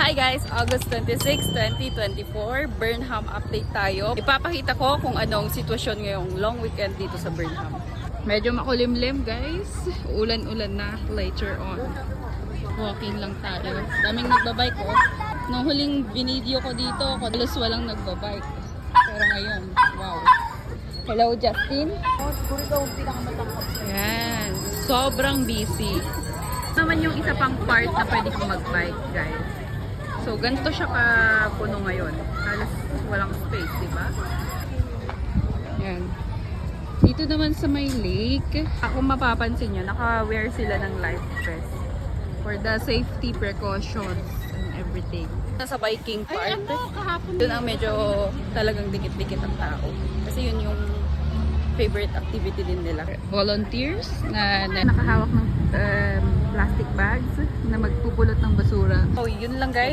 Hi guys! August 26, 2024, Burnham update tayo. Ipapakita ko kung anong sitwasyon ngayong long weekend dito sa Burnham. Medyo makulimlim guys. Ulan-ulan na later on. Walking lang tayo. Daming nagbabike oh. Nung huling binideo ko dito, halos walang nagbabike. Pero ngayon, wow. Hello Justin. Yan. Sobrang busy. Naman yung isa pang part na pwede kong mag-bike guys. So, ganito siya ka-puno ngayon. Halos walang space, di ba? Yan. Dito naman sa may lake, kung mapapansin nyo, naka-wear sila ng life vest for the safety precautions and everything. Sa biking part, doon ang medyo talagang dikit-dikit ang tao. Kasi yun yung favorite activity din nila. Volunteers na nakahawak ng plastic bags na magpupulot ng basura. So, yun lang guys.